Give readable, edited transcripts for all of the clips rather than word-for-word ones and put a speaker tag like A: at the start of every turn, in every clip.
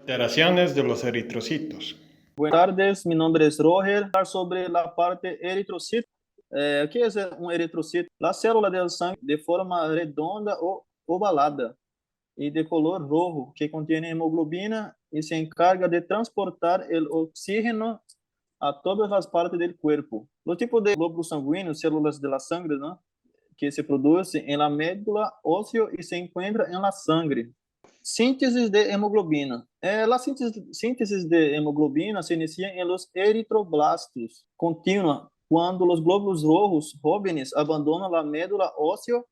A: Alteraciones de los eritrocitos.
B: Buenas tardes, mi nombre es Roger. Hablar sobre la parte eritrocito. ¿Qué es un eritrocito? La célula del sangue de forma redonda o ovalada y de color rojo que contiene hemoglobina y se encarga de transportar el oxígeno a todas las partes del cuerpo. Los tipos de glóbulos sanguíneos, células de la sangre, ¿no?, que se produce en la médula óseo y se encuentra en la sangre. Síntesis de hemoglobina. La síntesis de hemoglobina se inicia en los eritroblastos, continua cuando los glóbulos rojos jóvenes abandonan la médula ósea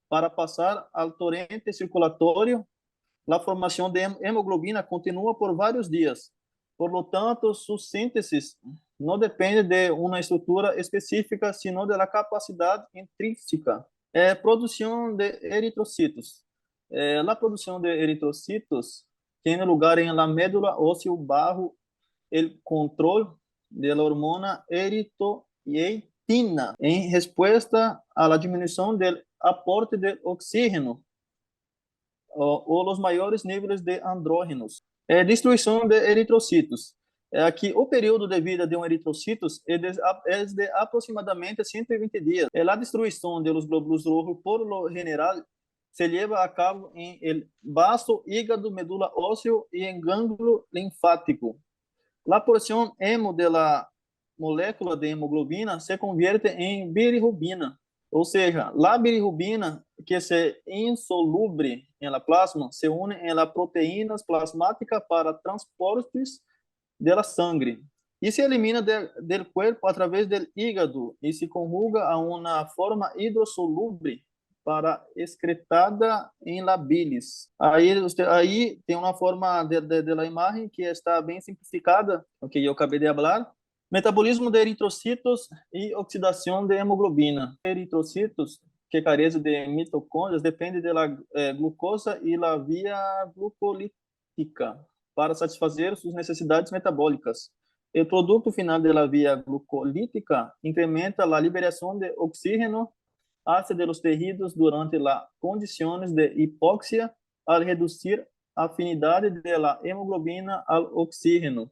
B: para pasar al torrente circulatorio. La formación de hemoglobina continúa por varios días. Por lo tanto, su síntesis no depende de una estructura específica, sino de la capacidad intrínseca. Producción de eritrocitos. La producción de eritrocitos tiene lugar en la médula ósea bajo el control de la hormona eritropoietina en respuesta a la disminución del aporte de oxígeno ou los maiores níveis de andrógenos. Destruição de eritrocitos. Aqui, o período de vida de um eritrocito é de aproximadamente 120 dias. A destruição dos glóbulos rojos, por lo general, se leva a cabo em el vaso, hígado, medula óssea e em gânglio linfático. A porção hemo de la molécula de hemoglobina se convierte em bilirrubina. Ou seja, a bilirrubina, que se insoluble em la plasma, se une em la proteínas plasmáticas para transportes de la sangre e se elimina del cuerpo a través del hígado e se conjuga a uma forma hidrossoluble para excretada em la bilis. Aí tem uma forma de la imagem que está bem simplificada, o que eu acabei de falar. Metabolismo de eritrocitos e oxidação de hemoglobina. Eritrocitos que carecem de mitocôndrias dependem da glucosa e da via glucolítica para satisfazer suas necessidades metabólicas. O produto final da via glucolítica incrementa a liberação de oxígeno hacia de los tejidos durante las condiciones de hipoxia al reducir afinidad de la hemoglobina al oxígeno.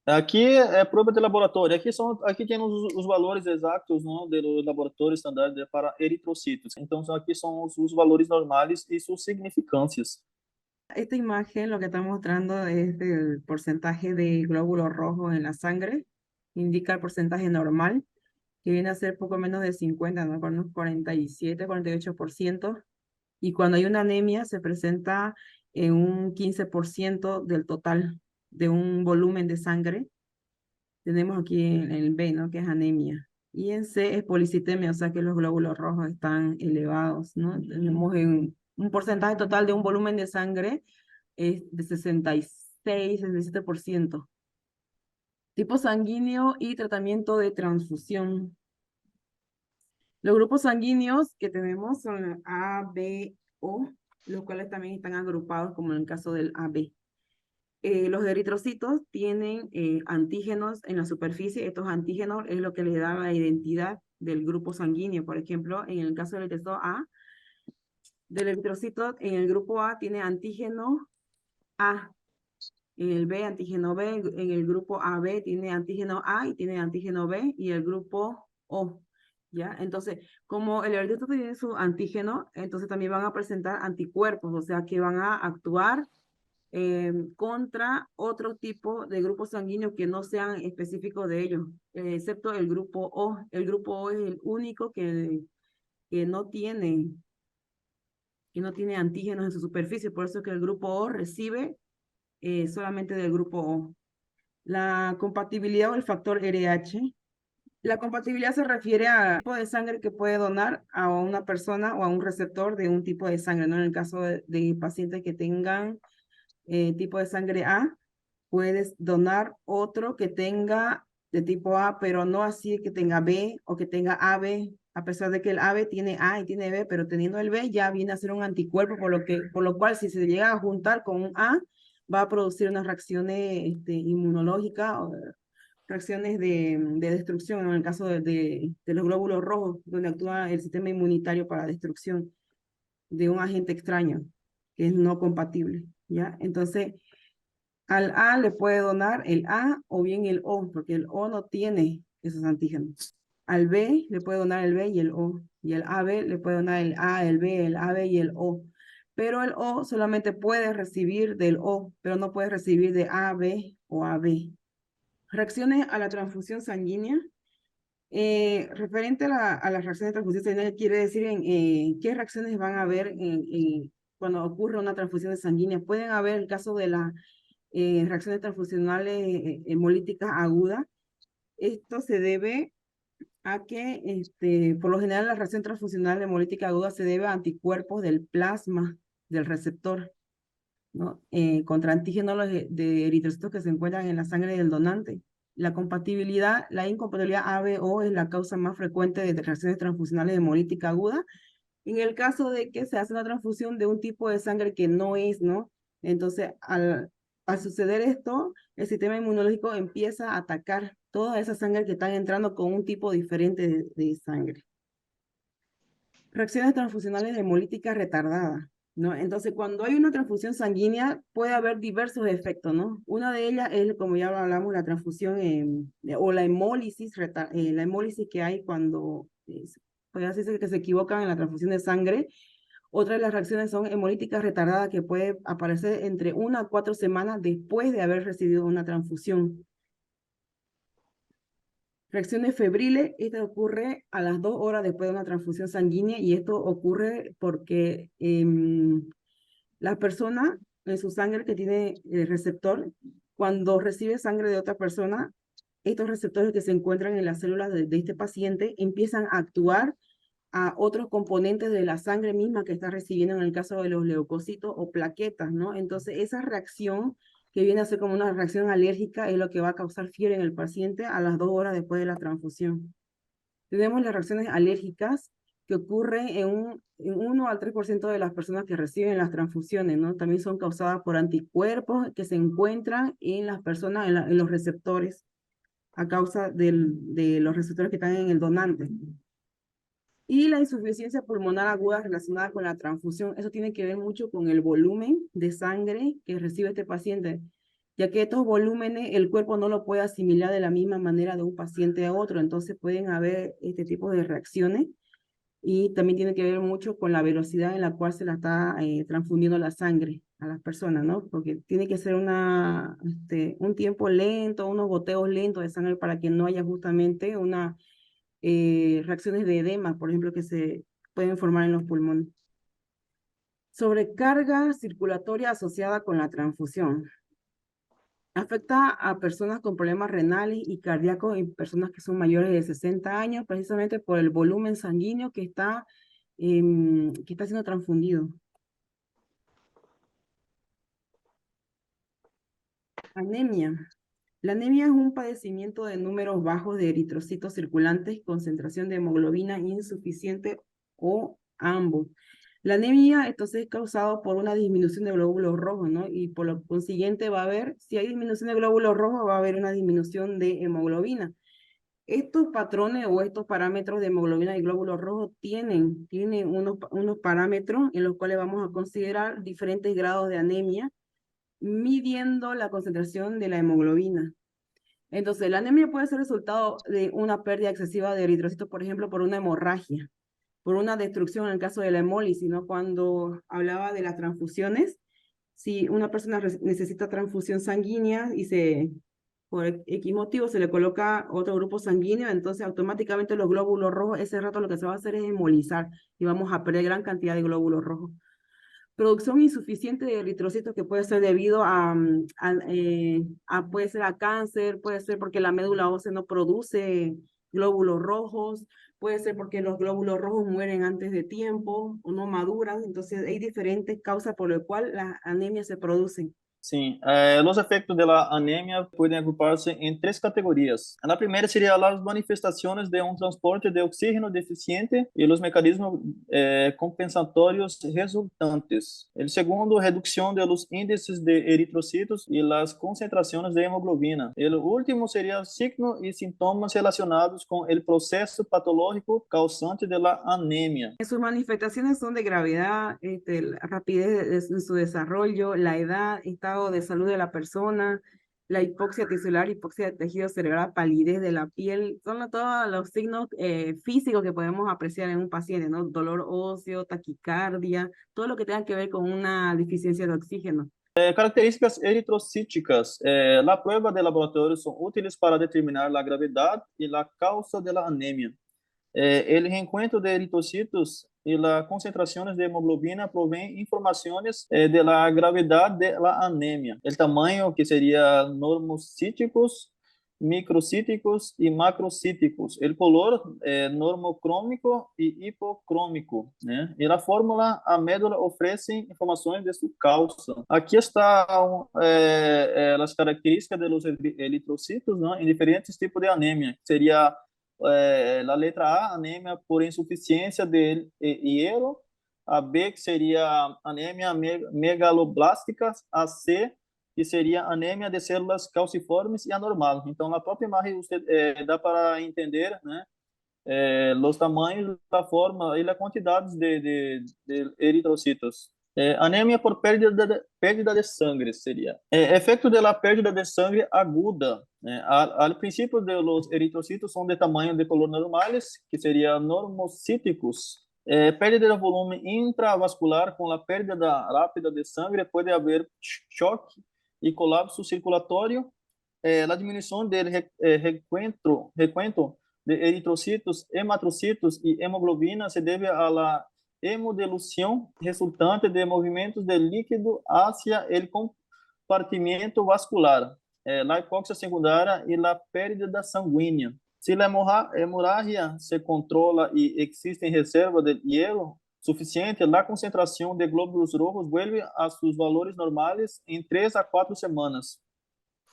B: Aqui é prova de laboratório. Aqui tem os valores exatos, não, do laboratório estándar para eritrocitos. Então aqui são os valores normais e suas significâncias.
C: Esta imagen lo que está mostrando es el porcentaje de glóbulos rojos en la sangre. Indica el porcentaje normal, que viene a ser poco menos de 50, ¿no? Con unos 47, 48%. Y cuando hay una anemia se presenta en un 15% del total de un volumen de sangre. Tenemos aquí en el B, ¿no?, que es anemia. Y en C es policitemia, o sea que los glóbulos rojos están elevados, ¿no? Tenemos un porcentaje total de un volumen de sangre es de 66, 67%. Tipo sanguíneo y tratamiento de transfusión. Los grupos sanguíneos que tenemos son A, B, O, los cuales también están agrupados como en el caso del AB. Los eritrocitos tienen antígenos en la superficie. Estos antígenos es lo que le da la identidad del grupo sanguíneo. Por ejemplo, en el caso del eritrocito A, del eritrocito, en el grupo A tiene antígeno A. En el B, antígeno B. En el grupo AB tiene antígeno A y tiene antígeno B. Y el grupo O, ¿ya? Entonces, como el eritrocito tiene su antígeno, entonces también van a presentar anticuerpos, o sea que van a actuar contra otro tipo de grupos sanguíneos que no sean específicos de ellos, excepto el grupo O. El grupo O es el único que no tiene antígenos en su superficie, por eso es que el grupo O recibe solamente del grupo O. La compatibilidad o el factor RH. La compatibilidad se refiere al tipo de sangre que puede donar a una persona o a un receptor de un tipo de sangre, ¿no? En el caso de pacientes que tengan tipo de sangre A, puedes donar otro que tenga de tipo A, pero no así que tenga B o que tenga AB, a pesar de que el AB tiene A y tiene B, pero teniendo el B ya viene a ser un anticuerpo, por lo cual si se llega a juntar con un A, va a producir unas reacciones inmunológicas, reacciones de destrucción, en el caso de los glóbulos rojos, donde actúa el sistema inmunitario para destrucción de un agente extraño, que es no compatible, ¿ya? Entonces, Al A le puede donar el A o bien el O, porque el O no tiene esos antígenos. Al B le puede donar el B y el O. Y el AB le puede donar el A, el B, el AB y el O. Pero el O solamente puede recibir del O, pero no puede recibir de AB o AB. Reacciones a la transfusión sanguínea. Referente a las reacciones de transfusión sanguínea, quiere decir qué reacciones van a haber cuando ocurre una transfusión sanguínea. Pueden haber el caso de las reacciones transfusionales hemolíticas agudas. Esto se debe a que, por lo general, la reacción transfusional hemolítica aguda se debe a anticuerpos del plasma del receptor, ¿no? Contra antígenos de eritrocitos que se encuentran en la sangre del donante. La incompatibilidad ABO es la causa más frecuente de reacciones transfusionales hemolítica aguda. En el caso de que se hace una transfusión de un tipo de sangre que no es, ¿no? Entonces, al suceder esto, el sistema inmunológico empieza a atacar toda esa sangre que están entrando con un tipo diferente de sangre. Reacciones transfusionales hemolíticas retardadas, ¿no? Entonces, cuando hay una transfusión sanguínea, puede haber diversos efectos, ¿no? Una de ellas es, como ya hablamos, la transfusión o la hemólisis que hay cuando puede decirse que se equivocan en la transfusión de sangre. Otra de las reacciones son hemolíticas retardadas que puede aparecer entre 1 a 4 semanas después de haber recibido una transfusión. Reacciones febriles, esto ocurre a las 2 horas después de una transfusión sanguínea y esto ocurre porque la persona en su sangre que tiene el receptor, cuando recibe sangre de otra persona, estos receptores que se encuentran en las células de este paciente empiezan a actuar a otros componentes de la sangre misma que está recibiendo en el caso de los leucocitos o plaquetas, ¿no? Entonces, esa reacción que viene a ser como una reacción alérgica es lo que va a causar fiebre en el paciente a las 2 horas después de la transfusión. Tenemos las reacciones alérgicas que ocurren en 1 al 3% de las personas que reciben las transfusiones, ¿no? También son causadas por anticuerpos que se encuentran en las personas, en los receptores, a causa de los receptores que están en el donante. Y la insuficiencia pulmonar aguda relacionada con la transfusión, eso tiene que ver mucho con el volumen de sangre que recibe este paciente, ya que estos volúmenes el cuerpo no lo puede asimilar de la misma manera de un paciente a otro, entonces pueden haber este tipo de reacciones y también tiene que ver mucho con la velocidad en la cual se la está transfundiendo la sangre a las personas, ¿no? Porque tiene que ser un tiempo lento, unos goteos lentos de sangre para que no haya justamente reacciones de edema, por ejemplo, que se pueden formar en los pulmones. Sobrecarga circulatoria asociada con la transfusión. Afecta a personas con problemas renales y cardíacos y personas que son mayores de 60 años, precisamente por el volumen sanguíneo que está siendo transfundido. Anemia. La anemia es un padecimiento de números bajos de eritrocitos circulantes, concentración de hemoglobina insuficiente o ambos. La anemia entonces es causada por una disminución de glóbulos rojos, ¿no? Y por lo consiguiente va a haber, si hay disminución de glóbulos rojos, va a haber una disminución de hemoglobina. Estos patrones o estos parámetros de hemoglobina y glóbulos rojos tienen unos parámetros en los cuales vamos a considerar diferentes grados de anemia, midiendo la concentración de la hemoglobina. Entonces, la anemia puede ser resultado de una pérdida excesiva de eritrocitos, por ejemplo, por una hemorragia, por una destrucción en el caso de la hemólisis, ¿no? Cuando hablaba de las transfusiones, si una persona necesita transfusión sanguínea y por X motivo se le coloca otro grupo sanguíneo, entonces automáticamente los glóbulos rojos, ese rato lo que se va a hacer es hemolizar y vamos a perder gran cantidad de glóbulos rojos. Producción insuficiente de eritrocitos que puede ser debido puede ser a cáncer, puede ser porque la médula ósea no produce glóbulos rojos, puede ser porque los glóbulos rojos mueren antes de tiempo o no maduran, entonces hay diferentes causas por las cuales las anemias se producen.
B: Sim, os efeitos da anemia podem agrupar-se em 3 categorias. A primeira seria as manifestações de transporte de oxígeno deficiente e os mecanismos compensatórios resultantes. O segundo, redução dos índices de eritrocitos e as concentrações de hemoglobina. O último seria signos e sintomas relacionados com o processo patológico causante da anemia.
C: Sus manifestaciones son de gravedad, la rapidez en su desarrollo, la edad, está estado de salud de la persona, la hipoxia tisular, hipoxia de tejido cerebral, palidez de la piel, son todos los signos físicos que podemos apreciar en un paciente, ¿no? Dolor óseo, taquicardia, todo lo que tenga que ver con una deficiencia de oxígeno.
B: Características eritrocíticas. La prueba de laboratorio son útiles para determinar la gravedad y la causa de la anemia. El reencuentro de eritrocitos y las concentraciones de hemoglobina proveen informaciones de la gravedad de la anemia. El tamaño, que sería normocíticos, microcíticos y macrocíticos. El color, normocrômico y hipocrômico, né? E a fórmula, a médula oferece informações de sua causa. Aqui está as características dos eritrocitos, né, em diferentes tipos de anemia. Seria a letra A, anemia por insuficiência de hierro. A B, que seria anemia megaloblástica. A C, que seria anemia de células calciformes e anormal. Então, na própria imagem, dá para entender, né, os tamanhos, a forma e a quantidade de eritrocitos. Anemia por pérdida de sangue seria. Efeito da pérdida de sangue aguda. Al princípio, os eritrocitos são de tamanho de color normais, que seria normocíticos. Pérdida de volume intravascular com a pérdida rápida de sangue pode haver choque e colapso circulatório. A diminuição do recuento de eritrocitos, hematrocitos e hemoglobina se deve à hemodiluição resultante de movimentos de líquido hacia o compartimento vascular, a hipóxia secundária e a pérdida sanguínea. Se a hemorragia se controla e existem reservas de hierro suficiente, a concentração de glóbulos rojos vuelve a seus valores normais em 3 a 4 semanas.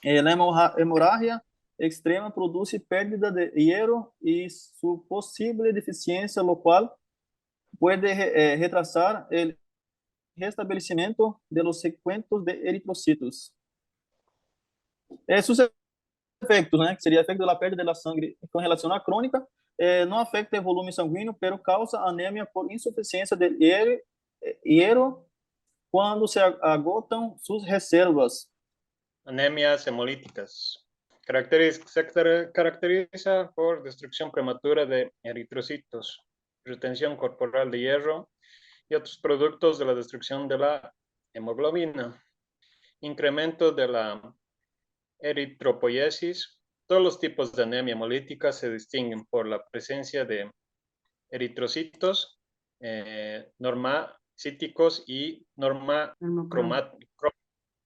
B: A hemorragia extrema produz pérdida de hierro e sua possível deficiência, lo qual pode retrasar o restabelecimento de los sequentos de eritrocitos. Sus efeitos, né, que seria efeito da perda de sangue com relação à crônica, não afeta o volume sanguíneo, pero causa anemia por insuficiência de hierro quando se agotam suas reservas.
A: Anemias hemolíticas. Se caracteriza por destrucción prematura de eritrocitos, retención corporal de hierro y otros productos de la destrucción de la hemoglobina, incremento de la eritropoiesis. Todos los tipos de anemia hemolítica se distinguen por la presencia de eritrocitos normocíticos y normocromáticos.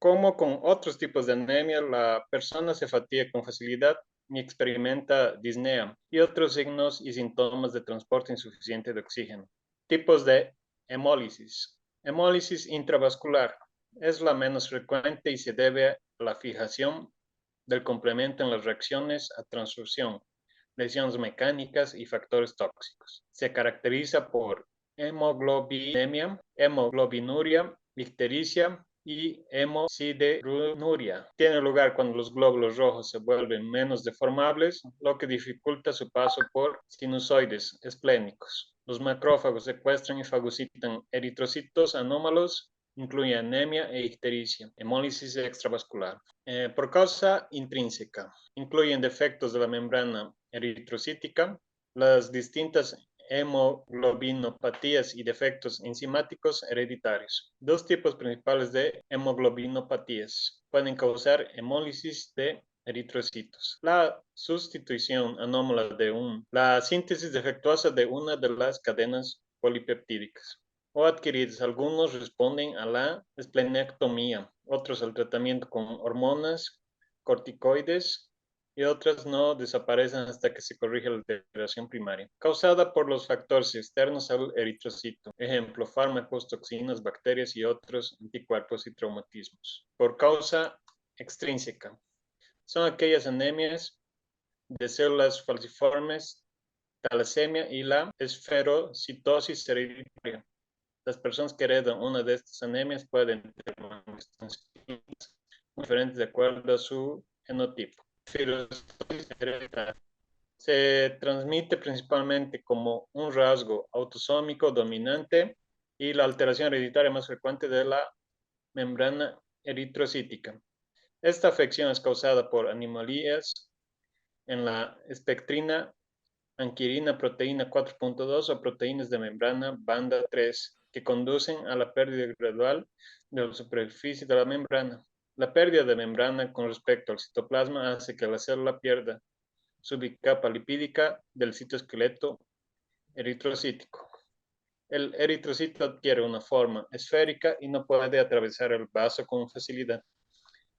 A: Como con otros tipos de anemia, la persona se fatiga con facilidad y experimenta disnea y otros signos y síntomas de transporte insuficiente de oxígeno. Tipos de hemólisis. Hemólisis intravascular es la menos frecuente y se debe a la fijación del complemento en las reacciones a transfusión, lesiones mecánicas y factores tóxicos. Se caracteriza por hemoglobinemia, hemoglobinuria, ictericia y hemosideruria. Tiene lugar cuando los glóbulos rojos se vuelven menos deformables, lo que dificulta su paso por sinusoides esplénicos. Los macrófagos secuestran y fagocitan eritrocitos anómalos, incluye anemia e ictericia, hemólisis extravascular. Por causa intrínseca, incluyen defectos de la membrana eritrocítica, las distintas hemoglobinopatías y defectos enzimáticos hereditarios. Dos tipos principales de hemoglobinopatías pueden causar hemólisis de eritrocitos. La sustitución anómala la síntesis defectuosa de una de las cadenas polipeptídicas o adquiridas. Algunos responden a la esplenectomía, otros al tratamiento con hormonas, corticoides, y otras no desaparecen hasta que se corrige la alteración primaria, causada por los factores externos al eritrocito, ejemplo, fármacos, toxinas, bacterias y otros anticuerpos y traumatismos. Por causa extrínseca, son aquellas anemias de células falciformes, talasemia y la esferocitosis hereditaria. Las personas que heredan una de estas anemias pueden tener manifestaciones muy diferentes de acuerdo a su genotipo. Se transmite principalmente como un rasgo autosómico dominante y la alteración hereditaria más frecuente de la membrana eritrocítica. Esta afección es causada por anomalías en la espectrina, anquirina, proteína 4.2 o proteínas de membrana banda 3 que conducen a la pérdida gradual de la superficie de la membrana. La pérdida de membrana con respecto al citoplasma hace que la célula pierda su bicapa lipídica del citoesqueleto eritrocítico. El eritrocito adquiere una forma esférica y no puede atravesar el vaso con facilidad.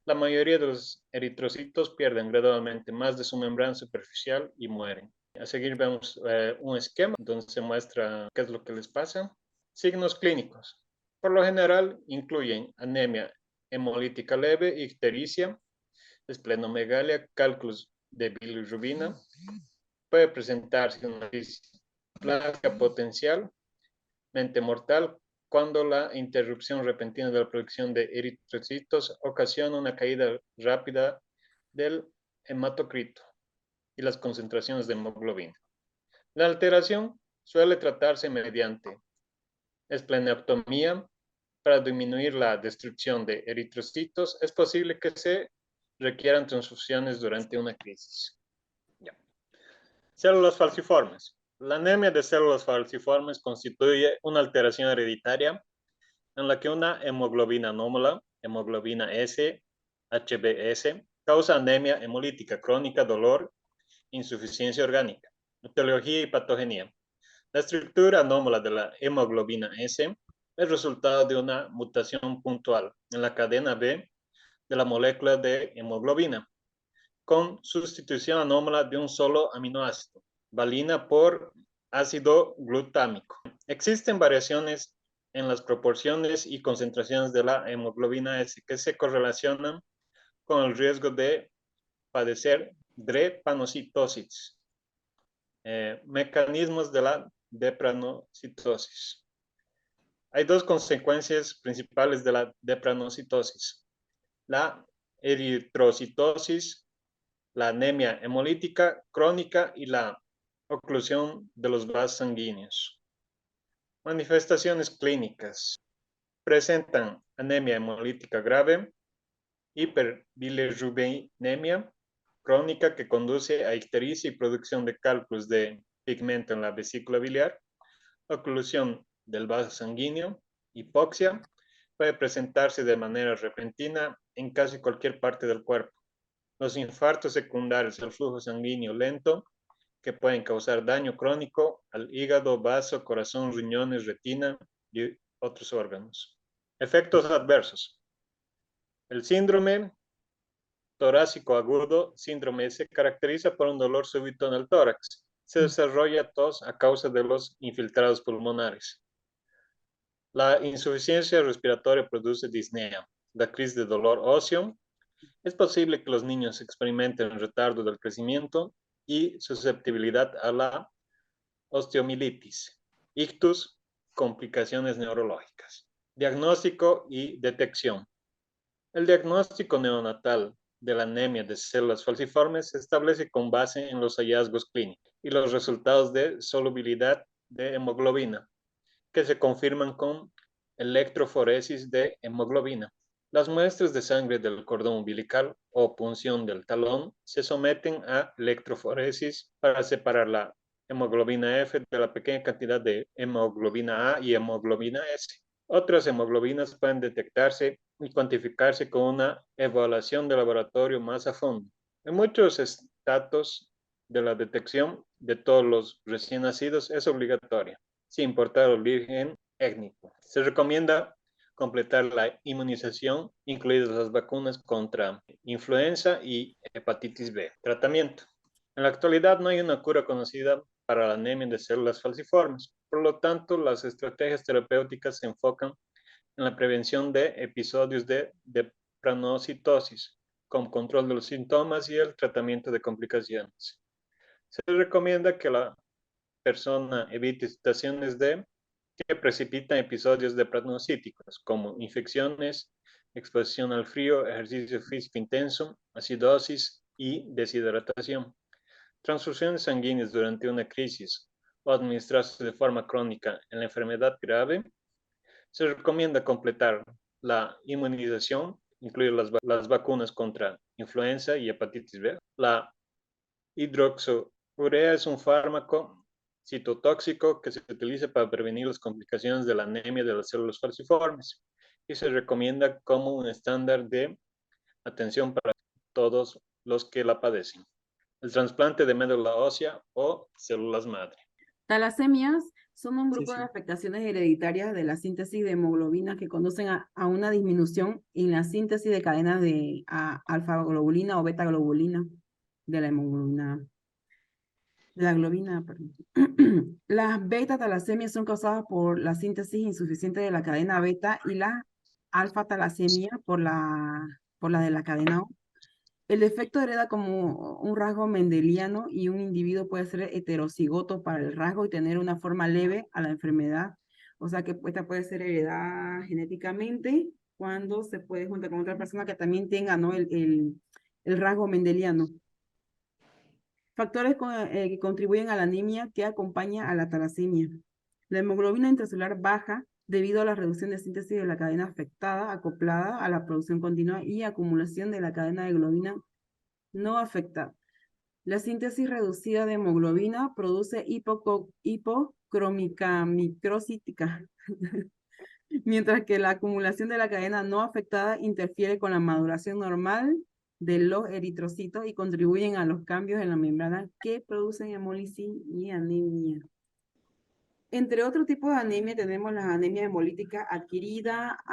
A: La mayoría de los eritrocitos pierden gradualmente más de su membrana superficial y mueren. A seguir vemos un esquema donde se muestra qué es lo que les pasa. Signos clínicos. Por lo general incluyen anemia hemolítica leve, ictericia, esplenomegalia, cálculos de bilirrubina. Puede presentarse una displasia potencial mortal cuando la interrupción repentina de la producción de eritrocitos ocasiona una caída rápida del hematocrito y las concentraciones de hemoglobina. La alteración suele tratarse mediante esplenectomía para disminuir la destrucción de eritrocitos. Es posible que se requieran transfusiones durante una crisis. Ya. Células falciformes. La anemia de células falciformes constituye una alteración hereditaria en la que una hemoglobina anómala, hemoglobina S, HbS, causa anemia hemolítica crónica, dolor, insuficiencia orgánica. Etiología y patogenia. La estructura anómala de la hemoglobina S es resultado de una mutación puntual en la cadena B de la molécula de hemoglobina, con sustitución anómala de un solo aminoácido, valina por ácido glutámico. Existen variaciones en las proporciones y concentraciones de la hemoglobina S que se correlacionan con el riesgo de padecer drepanocitosis. Mecanismos de la depranocitosis. Hay dos consecuencias principales de la depranocitosis: la eritrocitosis, la anemia hemolítica crónica y la oclusión de los vasos sanguíneos. Manifestaciones clínicas. Presentan anemia hemolítica grave, hiperbilirrubinemia crónica que conduce a ictericia y producción de cálculos de pigmento en la vesícula biliar, oclusión del vaso sanguíneo, hipoxia, puede presentarse de manera repentina en casi cualquier parte del cuerpo. Los infartos secundarios al flujo sanguíneo lento que pueden causar daño crónico al hígado, vaso, corazón, riñones, retina y otros órganos. Efectos adversos. El síndrome torácico agudo, síndrome, se caracteriza por un dolor súbito en el tórax. Se desarrolla tos a causa de los infiltrados pulmonares. La insuficiencia respiratoria produce disnea. La crisis de dolor óseo. Es posible que los niños experimenten retardo del crecimiento y susceptibilidad a la osteomielitis, ictus, complicaciones neurológicas. Diagnóstico y detección. El diagnóstico neonatal de la anemia de células falciformes se establece con base en los hallazgos clínicos y los resultados de solubilidad de hemoglobina, que se confirman con electroforesis de hemoglobina. Las muestras de sangre del cordón umbilical o punción del talón se someten a electroforesis para separar la hemoglobina F de la pequeña cantidad de hemoglobina A y hemoglobina S. Otras hemoglobinas pueden detectarse y cuantificarse con una evaluación de laboratorio más a fondo. En muchos estados de la detección de todos los recién nacidos es obligatoria, sin importar el origen étnico. Se recomienda completar la inmunización, incluidas las vacunas contra influenza y hepatitis B. Tratamiento. En la actualidad no hay una cura conocida para la anemia de células falciformes. Por lo tanto, las estrategias terapéuticas se enfocan en la prevención de episodios de depranocitosis, con control de los síntomas y el tratamiento de complicaciones. Se recomienda que la persona evite situaciones que precipitan episodios depranocíticos, como infecciones, exposición al frío, ejercicio físico intenso, acidosis y deshidratación. Transfusiones sanguíneas durante una crisis o administrarse de forma crónica en la enfermedad grave. Se recomienda completar la inmunización incluye las vacunas contra influenza y hepatitis B. La hidroxurea es un fármaco citotóxico que se utiliza para prevenir las complicaciones de la anemia de las células falciformes y se recomienda como un estándar de atención para todos los que la padecen. El trasplante de médula ósea o células madre.
C: Talasemias son un
B: Sí,
C: grupo de
B: sí.
C: afectaciones hereditarias de la síntesis de hemoglobina que conducen a una disminución en la síntesis de cadenas de alfa-globulina o beta-globulina de la hemoglobina, de la globina, perdón. Las beta-talasemias son causadas por la síntesis insuficiente de la cadena beta y la alfa-talasemia por la de la cadena O. El defecto hereda como un rasgo mendeliano y un individuo puede ser heterocigoto para el rasgo y tener una forma leve a la enfermedad. O sea que esta puede ser heredada genéticamente cuando se puede juntar con otra persona que también tenga, ¿no? el rasgo mendeliano. Factores que contribuyen a la anemia que acompaña a la talasemia. La hemoglobina intracelular baja debido a la reducción de síntesis de la cadena afectada, acoplada a la producción continua y acumulación de la cadena de globina no afectada. La síntesis reducida de hemoglobina produce hipocrómica microcítica, mientras que la acumulación de la cadena no afectada interfiere con la maduración normal de los eritrocitos y contribuyen a los cambios en la membrana que producen hemólisis y anemia. Entre otros tipos de anemia tenemos la anemia hemolítica adquirida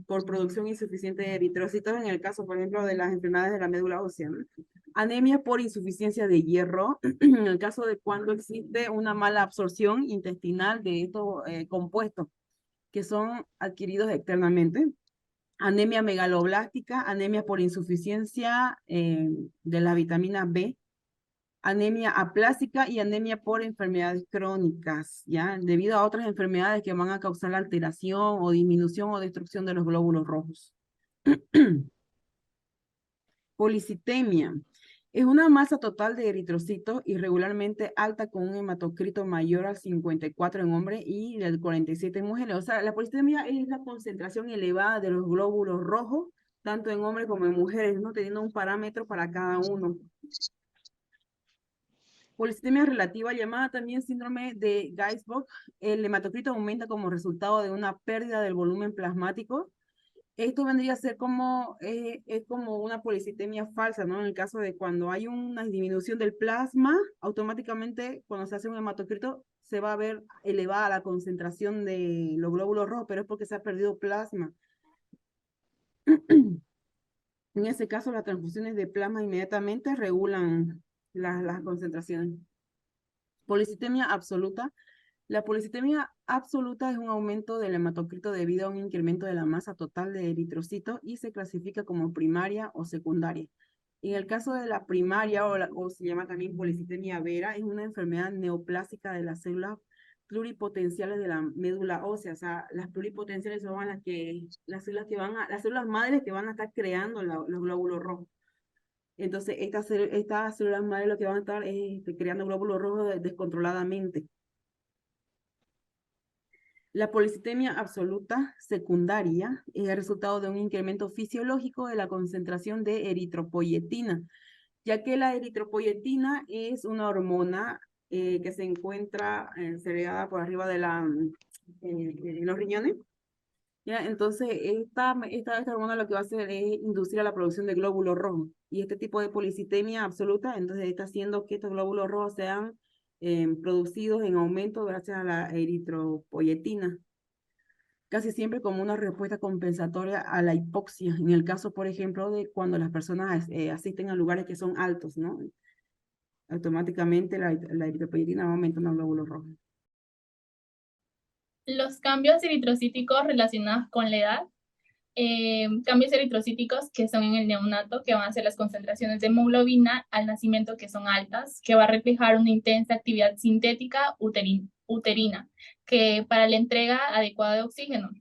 C: por producción insuficiente de eritrocitos, en el caso, por ejemplo, de las enfermedades de la médula ósea, ¿no? Anemia por insuficiencia de hierro, en el caso de cuando existe una mala absorción intestinal de estos compuestos que son adquiridos externamente. Anemia megaloblástica, anemia por insuficiencia de la vitamina B, anemia aplásica y anemia por enfermedades crónicas, ¿ya? Debido a otras enfermedades que van a causar la alteración o disminución o destrucción de los glóbulos rojos. Policitemia. Es una masa total de eritrocitos irregularmente alta con un hematocrito mayor al 54 en hombres y del 47 en mujeres. O sea, la policitemia es la concentración elevada de los glóbulos rojos, tanto en hombres como en mujeres, ¿no? Teniendo un parámetro para cada uno. Policitemia relativa, llamada también síndrome de Geisbach, el hematocrito aumenta como resultado de una pérdida del volumen plasmático. Esto vendría a ser como, es como una policitemia falsa, ¿no? En el caso de cuando hay una disminución del plasma, automáticamente cuando se hace un hematocrito se va a ver elevada la concentración de los glóbulos rojos, pero es porque se ha perdido plasma. En ese caso, las transfusiones de plasma inmediatamente regulan las concentraciones. Policitemia absoluta. La policitemia absoluta es un aumento del hematocrito debido a un incremento de la masa total de eritrocitos y se clasifica como primaria o secundaria. En el caso de la primaria, o se llama también policitemia vera, es una enfermedad neoplásica de las células pluripotenciales de la médula ósea. O sea, las pluripotenciales son las células madres que van a estar creando los glóbulos rojos. Entonces, estas células madres lo que van a estar creando glóbulos rojos descontroladamente. La policitemia absoluta secundaria es el resultado de un incremento fisiológico de la concentración de eritropoyetina, ya que la eritropoyetina es una hormona que se encuentra segregada por arriba de los riñones. ¿Ya? Entonces, esta hormona lo que va a hacer es inducir a la producción de glóbulos rojos. Y este tipo de policitemia absoluta, entonces está haciendo que estos glóbulos rojos sean producidos en aumento gracias a la eritropoyetina, casi siempre como una respuesta compensatoria a la hipoxia, en el caso, por ejemplo, de cuando las personas asisten a lugares que son altos, ¿no? Automáticamente la eritropoyetina va aumentando los glóbulos rojos.
D: Los cambios eritrocíticos relacionados con la edad, cambios eritrocíticos que son en el neonato, que van a ser las concentraciones de hemoglobina al nacimiento que son altas, que va a reflejar una intensa actividad sintética uterina, que para la entrega adecuada de oxígeno.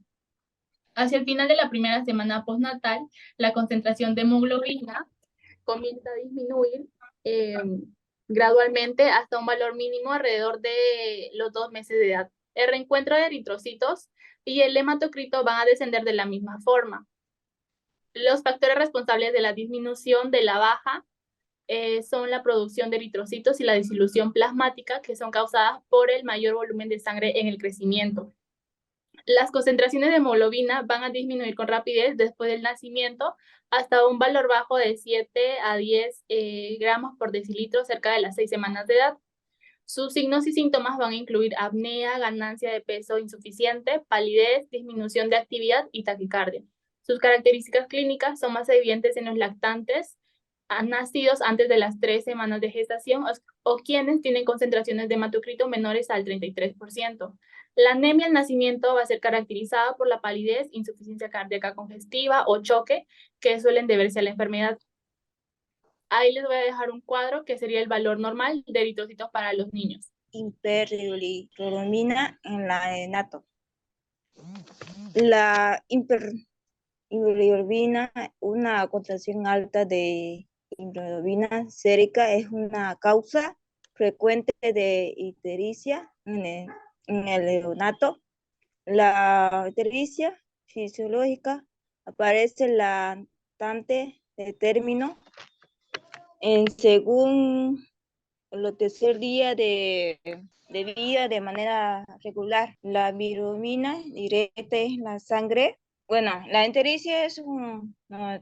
D: Hacia el final de la primera semana postnatal, la concentración de hemoglobina comienza a disminuir gradualmente hasta un valor mínimo alrededor de los 2 meses de edad. El reencuentro de eritrocitos y el hematocrito van a descender de la misma forma. Los factores responsables de la disminución de la baja son la producción de eritrocitos y la disolución plasmática, que son causadas por el mayor volumen de sangre en el crecimiento. Las concentraciones de hemoglobina van a disminuir con rapidez después del nacimiento hasta un valor bajo de 7 a 10 gramos por decilitro cerca de las 6 semanas de edad. Sus signos y síntomas van a incluir apnea, ganancia de peso insuficiente, palidez, disminución de actividad y taquicardia. Sus características clínicas son más evidentes en los lactantes nacidos antes de las 3 semanas de gestación o quienes tienen concentraciones de hematocrito menores al 33%. La anemia al nacimiento va a ser caracterizada por la palidez, insuficiencia cardíaca congestiva o choque que suelen deberse a la enfermedad. Ahí les voy a dejar un cuadro que sería el valor normal de eritrocitos para los niños.
E: Hiperbilitrubina en la neonato. La hiperbilirrubina, una concentración alta de hiperbilirrubina sérica, es una causa frecuente de ictericia en el neonato. La ictericia fisiológica aparece lactante de término según el tercer día de vida de manera regular. La bilirrubina directa en la sangre. Bueno, la entericia es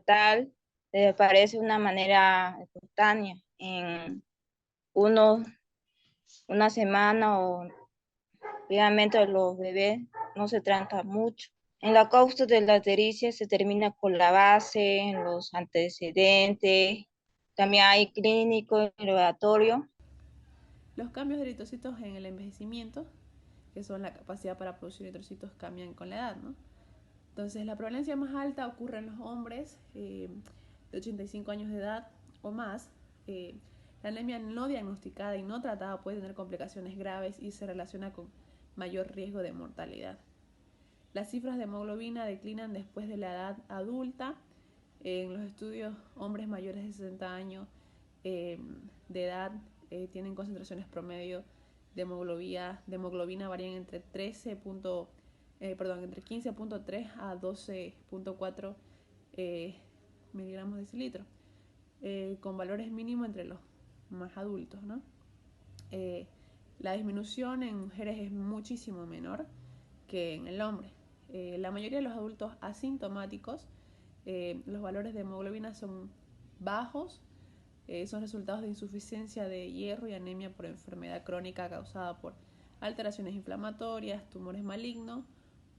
E: tal, aparece de una manera espontánea en una semana o obviamente los bebés no se trata mucho. En la causa de la ictericia se termina con la base, en los antecedentes, también hay clínico y laboratorio.
F: Los cambios de eritrocitos en el envejecimiento, que son la capacidad para producir eritrocitos, cambian con la edad, ¿no? Entonces, la prevalencia más alta ocurre en los hombres de 85 años de edad o más. La anemia no diagnosticada y no tratada puede tener complicaciones graves y se relaciona con mayor riesgo de mortalidad. Las cifras de hemoglobina declinan después de la edad adulta. En los estudios, hombres mayores de 60 años de edad tienen concentraciones promedio de hemoglobina varían entre 15.3 a 12.4 miligramos de decilitro, con valores mínimos entre los más adultos, ¿no? La disminución en mujeres es muchísimo menor que en el hombre. La mayoría de los adultos asintomáticos, los valores de hemoglobina son bajos, son resultados de insuficiencia de hierro y anemia por enfermedad crónica causada por alteraciones inflamatorias, tumores malignos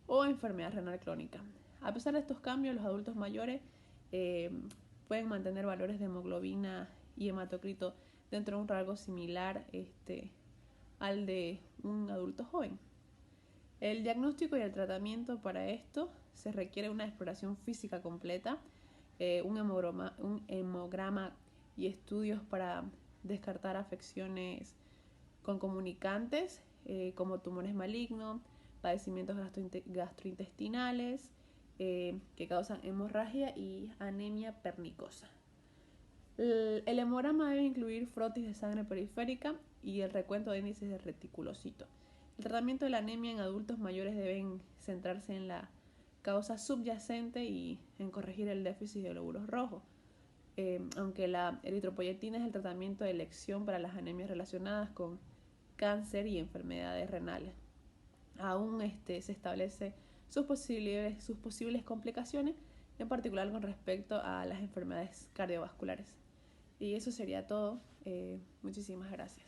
F: o enfermedad renal crónica. A pesar de estos cambios, los adultos mayores pueden mantener valores de hemoglobina y hematocrito dentro de un rango similar al de un adulto joven. El diagnóstico y el tratamiento para esto se requiere una exploración física completa, un hemograma y estudios para descartar afecciones concomunicantes como tumores malignos, padecimientos gastrointestinales que causan hemorragia y anemia pernicosa. El hemograma debe incluir frotis de sangre periférica y el recuento de índices de reticulocito. El tratamiento de la anemia en adultos mayores deben centrarse en la causa subyacente y en corregir el déficit de glóbulos rojos. Aunque la eritropoyetina es el tratamiento de elección para las anemias relacionadas con cáncer y enfermedades renales. Aún se establece sus posibles complicaciones, en particular con respecto a las enfermedades cardiovasculares. Y eso sería todo. Muchísimas gracias.